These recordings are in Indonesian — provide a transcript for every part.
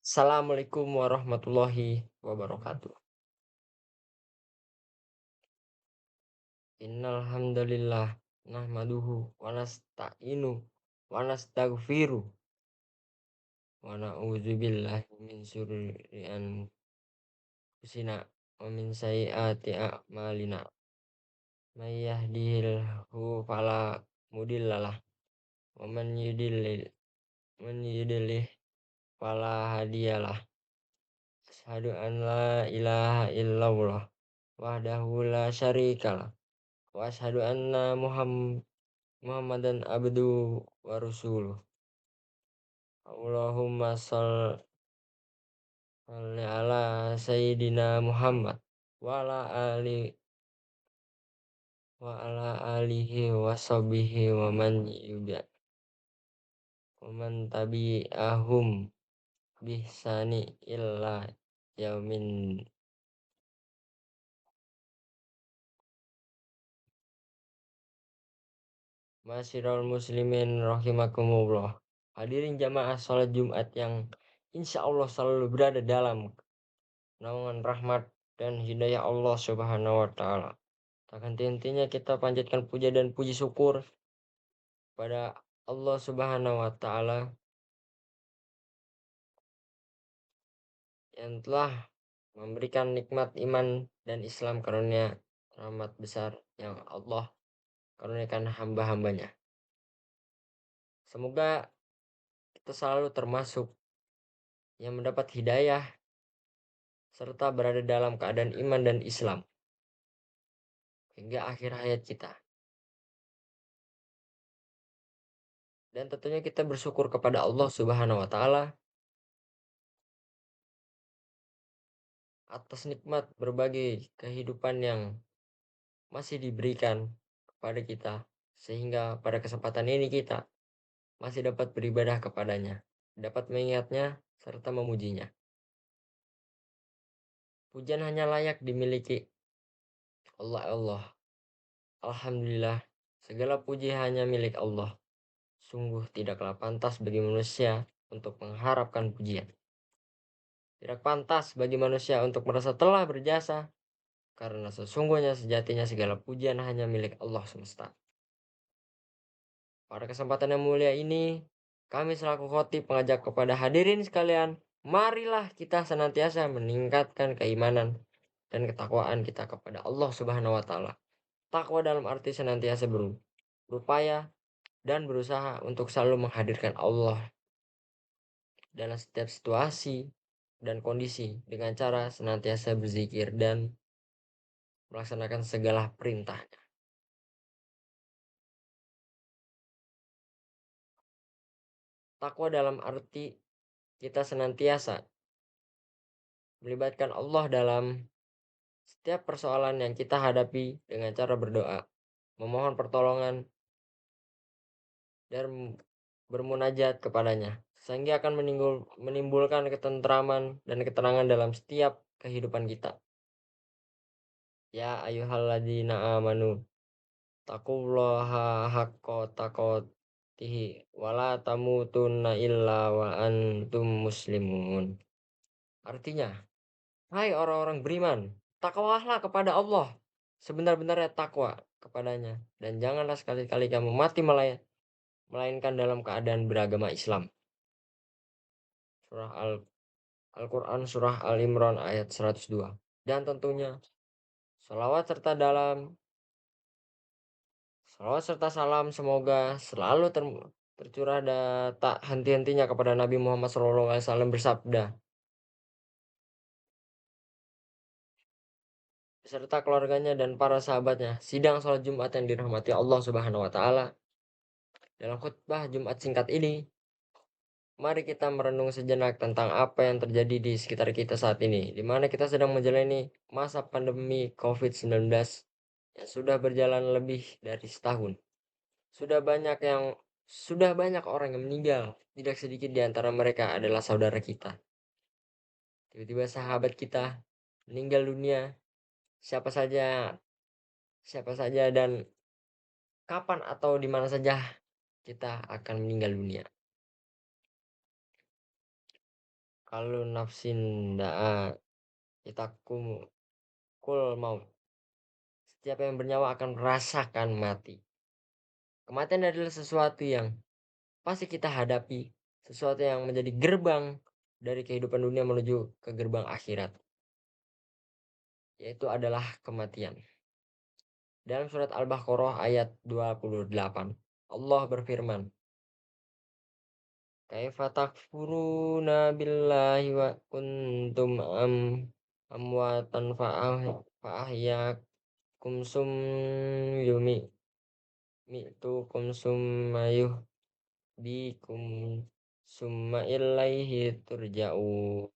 Assalamualaikum warahmatullahi wabarakatuh. Innal hamdalillah nahmaduhu wa nasta'inu wa nastaghfiruh wa na'udzu billahi min syururi anfusina wa min sayyiati a'malina. May yahdihillahu fala mudhillalah wa man yudlil fala hadiyalah. Asyhadu an la ilaha illallah wahdahu la syarikalah wa asyhadu anna Muhammadan abduhu wa rasuluh. Allahumma sholli ala sayyidina Muhammad wa ala alihi wa sahbihi wa man tabi'ahum bihsani illa yaumin. Masyiral muslimin rahimakumullah. Hadirin jamaah salat Jumat yang insya Allah selalu berada dalam naungan rahmat dan hidayah Allah Subhanahu wa taala. Tak henti-hentinya kita panjatkan puja dan puji syukur pada Allah Subhanahu wa taala yang telah memberikan nikmat iman dan Islam karunia rahmat besar yang Allah karuniakan hamba-hambanya. Semoga kita selalu termasuk yang mendapat hidayah serta berada dalam keadaan iman dan Islam hingga akhir hayat kita. Dan tentunya kita bersyukur kepada Allah Subhanahu wa taala atas nikmat berbagai kehidupan yang masih diberikan kepada kita sehingga pada kesempatan ini kita masih dapat beribadah kepadanya, dapat mengingatnya serta memujinya. Pujian hanya layak dimiliki Allah. Alhamdulillah, segala puji hanya milik Allah. Sungguh tidaklah pantas bagi manusia untuk mengharapkan pujian. Tidak pantas bagi manusia untuk merasa telah berjasa, karena sesungguhnya sejatinya segala pujian hanya milik Allah semesta. Pada kesempatan yang mulia ini, kami selaku khotib mengajak kepada hadirin sekalian, marilah kita senantiasa meningkatkan keimanan dan ketakwaan kita kepada Allah Subhanahu wa taala. Takwa dalam arti senantiasa berupaya dan berusaha untuk selalu menghadirkan Allah dalam setiap situasi dan kondisi dengan cara senantiasa berzikir dan melaksanakan segala perintah. Takwa dalam arti kita senantiasa melibatkan Allah dalam setiap persoalan yang kita hadapi dengan cara berdoa, memohon pertolongan, dan bermunajat kepadanya, sehingga akan menimbulkan ketentraman dan ketenangan dalam setiap kehidupan kita. Ya ayyuhalladzina amanu taqullaha haqqa taqatihi wa la tamutunna illa wa antum muslimun. Artinya, hai orang-orang beriman, takwalah kepada Allah sebenar-benarnya takwa kepadanya, dan janganlah sekali-kali kamu mati melainkan dalam keadaan beragama Islam. Surah Al-Quran Surah Al-Imran ayat 102. Dan tentunya salawat serta salam semoga selalu tercurah dan tak henti-hentinya kepada Nabi Muhammad SAW bersabda, beserta keluarganya dan para sahabatnya, sidang sholat Jumat yang dirahmati Allah Subhanahu wa taala. Dalam khutbah Jumat singkat ini, mari kita merenung sejenak tentang apa yang terjadi di sekitar kita saat ini, di mana kita sedang menjalani masa pandemi COVID-19 yang sudah berjalan lebih dari setahun. Sudah banyak orang yang meninggal, tidak sedikit di antara mereka adalah saudara kita. Tiba-tiba sahabat kita meninggal dunia, siapa saja dan kapan atau di mana saja kita akan meninggal dunia. Kalau nafsin da'a itakum kul maut. Setiap yang bernyawa akan merasakan mati. Kematian adalah sesuatu yang pasti kita hadapi, sesuatu yang menjadi gerbang dari kehidupan dunia menuju ke gerbang akhirat, yaitu adalah kematian. Dalam surat Al-Baqarah ayat 28, Allah berfirman, "Kaifa takfuruna billahi wa kuntum amwatan fa'ahyakum yumi mi'tukum summa yuhdikum summa ilaihi turja'un."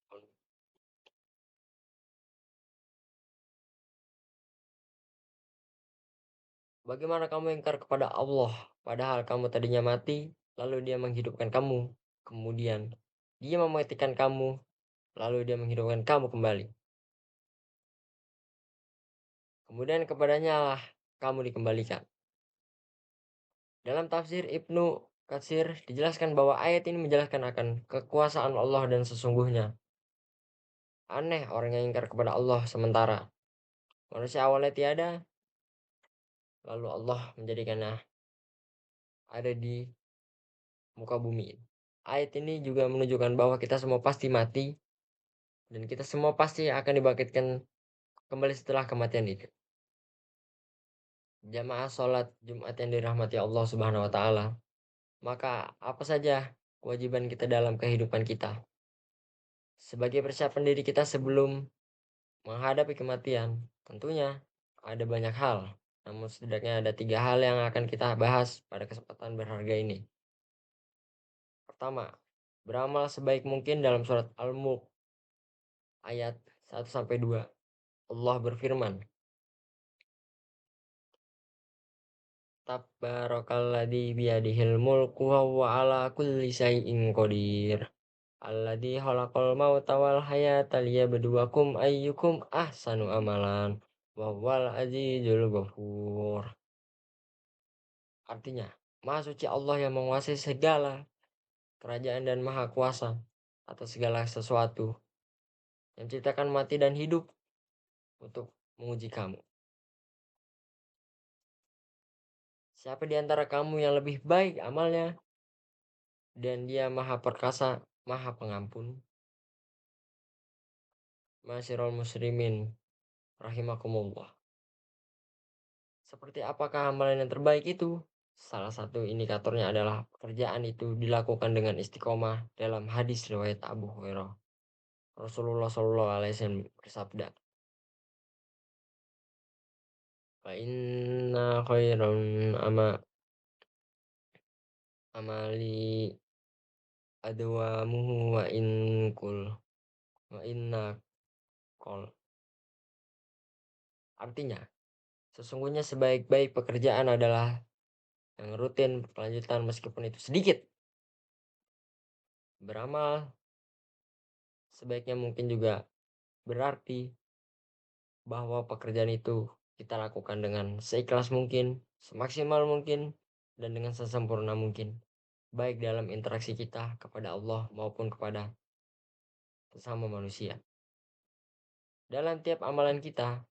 Bagaimana kamu ingkar kepada Allah, padahal kamu tadinya mati, lalu Dia menghidupkan kamu. Kemudian Dia mematikan kamu, lalu Dia menghidupkan kamu kembali. Kemudian kepadanya lah kamu dikembalikan. Dalam tafsir Ibnu Katsir dijelaskan bahwa ayat ini menjelaskan akan kekuasaan Allah dan sesungguhnya aneh orang yang ingkar kepada Allah sementara manusia awalnya tiada, lalu Allah menjadikannya ada di muka bumi. Ayat ini juga menunjukkan bahwa kita semua pasti mati dan kita semua pasti akan dibangkitkan kembali setelah kematian itu. Jamaah sholat Jumat yang dirahmati Allah Subhanahu wa taala. Maka apa saja kewajiban kita dalam kehidupan kita? Sebagai persiapan diri kita sebelum menghadapi kematian, tentunya ada banyak hal. Namun setidaknya ada 3 hal yang akan kita bahas pada kesempatan berharga ini. Pertama, beramal sebaik mungkin dalam surat Al-Mulk ayat 1-2. Allah berfirman, "Tabarakalladzi biyadihil mulku wa huwa ala kulli syai'in qadir. Alladzi khalaqal mauta wal hayata liyabluwakum ayyukum ahsanu amalan. Wa huwal azizul ghafur." Artinya, Maha Suci Allah yang menguasai segala kerajaan dan maha kuasa atas segala sesuatu, yang menciptakan mati dan hidup untuk menguji kamu. Siapa di antara kamu yang lebih baik amalnya dan Dia maha perkasa, maha pengampun. Masyarul muslimin rahimakumullah. Seperti apakah amalan yang terbaik itu? Salah satu indikatornya adalah pekerjaan itu dilakukan dengan istiqomah dalam hadis riwayat Abu Hurairah. Rasulullah Shallallahu Alaihi Wasallam bersabda, "Fa inna khairan amali adwamuhu wa inna kol." Artinya, sesungguhnya sebaik-baik pekerjaan adalah yang rutin berkelanjutan meskipun itu sedikit. Beramal sebaiknya mungkin juga berarti bahwa pekerjaan itu kita lakukan dengan seikhlas mungkin, semaksimal mungkin, dan dengan sesempurna mungkin. Baik dalam interaksi kita kepada Allah maupun kepada sesama manusia. Dalam tiap amalan kita,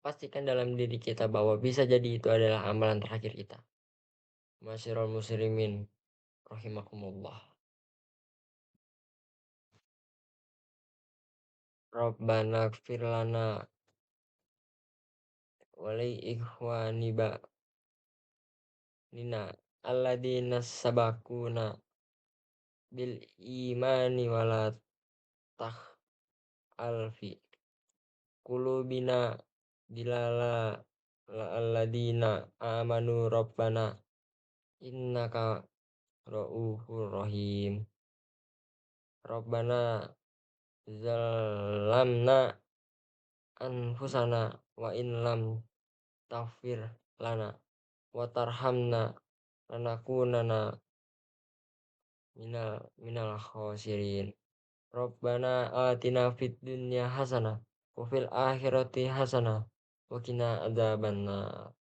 pastikan dalam diri kita bahwa bisa jadi itu adalah amalan terakhir kita. Masyarul muslimin rahimakumullah. Rabbana gfir lana wali ikhwani nina alladzina sabakuna bil imani wala tah alfi kulubina bilala alladzina amanu rabbana innaka ra'ufur rahim. Rabbana zalamna anfusana wa in lam taghfir lana wa tarhamna lanakunana minal khosirin. Rabbana atina fid dunya hasanah wa fil akhirati hasanah wa qina adzabannar.